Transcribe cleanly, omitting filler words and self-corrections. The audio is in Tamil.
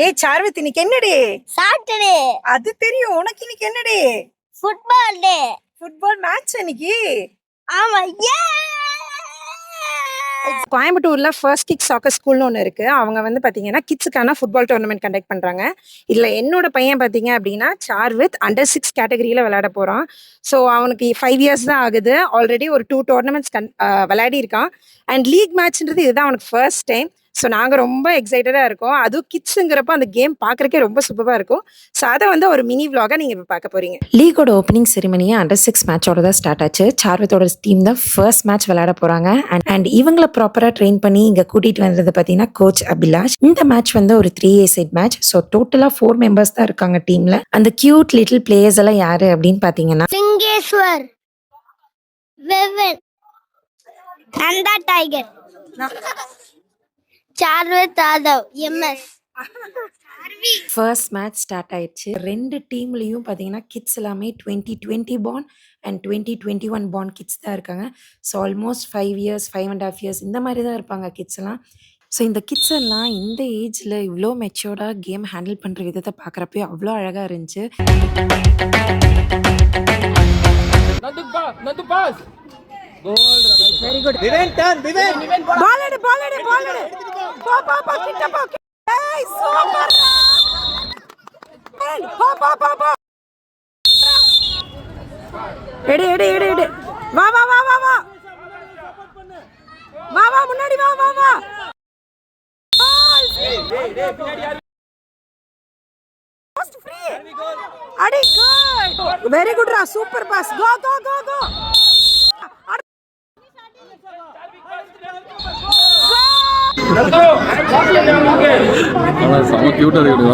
ஏய் சார்வித், இன்னைக்கு என்னடி? சாட்டர்டே. அது தெரியும். உனக்கு இன்னைக்கு என்னடி? ஃபுட்பால் டே. ஃபுட்பால் மேட்ச் இன்னைக்கு. ஆமா. ஏ கோயம்புத்தூர்ல ஃபர்ஸ்ட் கிக் சாக்கர் ஸ்கூல்னு ஒன்று இருக்கு. அவங்க வந்து பார்த்தீங்கன்னா கிட்ஸுக்கான ஃபுட்பால் டோர்னமெண்ட் கண்டக்ட் பண்ணுறாங்க. இதில் என்னோட பையன் பார்த்தீங்க அப்படின்னா சார்வித் அண்டர் 6 கேட்டகரியில் விளையாட போகிறான். ஸோ அவனுக்கு 5 இயர்ஸ் தான் ஆகுது. ஆல்ரெடி ஒரு 2 டோர்னமெண்ட்ஸ் விளையாடி இருக்கான். அண்ட் லீக் மேட்ச்ன்றது இதுதான் அவனுக்கு ஃபர்ஸ்ட் டைம். ஸோ நாங்கள் ரொம்ப எக்ஸைட்டடாக இருக்கோம். அதுவும் கிட்ஸுங்கிறப்போ அந்த கேம் பார்க்குறக்கே ரொம்ப சூப்பராக இருக்கும். ஸோ அதை வந்து ஒரு மினி விளாகை நீங்கள் இப்போ பார்க்க போகிறீங்க. லீகோட ஓப்பனிங் செரிமனியை அண்டர் 6 மேட்சோட தான் ஸ்டார்ட் ஆச்சு. சார்வித்தோட டீம் தான் ஃபர்ஸ்ட் மேட்ச் விளையாட போகிறாங்க. அண்ட் இவங்களை ப்ராப்பராக ட்ரெயின் பண்ணி இங்கே கூட்டிகிட்டு வந்தது பார்த்தீங்கன்னா கோச் அபிலாஷ். இந்த மேட்ச் வந்து ஒரு 3A சைட் மேட்ச். ஸோ டோட்டலாக 4 மெம்பர்ஸ் தான் இருக்காங்க டீமில். அந்த கியூட் லிட்டில் பிளேயர்ஸ் எல்லாம் யாரு அப்படின்னு பார்த்தீங்கன்னா சிங்கேஸ்வர், வெவன், Nanda tiger, Sarvith Yadav, MS. First match start ஆயிடுச்சு. 2 டீம்லேயும் பார்த்தீங்கன்னா கிட்ஸ் எல்லாமே 2020 பார்ன் அண்ட் 2021 பார்ன் கிட்ஸ் தான் இருக்காங்க. ஸோ ஆல்மோஸ்ட் 5 இயர்ஸ் 5.5 இயர்ஸ் இந்த மாதிரி தான் இருப்பாங்க கிட்ஸ் எல்லாம். ஸோ இந்த கிட்ஸ் எல்லாம் இந்த ஏஜில் இவ்வளோ மெச்சோர்டாக கேம் ஹேண்டில் பண்ணுற விதத்தை பார்க்குறப்பே அவ்வளோ அழகாக இருந்துச்சு. Very good. Vivan turn. Vivan ball எடு. போ கிட்ட போ. ஏய் சூப்பர். போ. எடு. வா முன்னாடி வா. First free. அடி குட். வெரி குட் ரா. Super boss. கோ. செம கியூட்டா இருக்கு.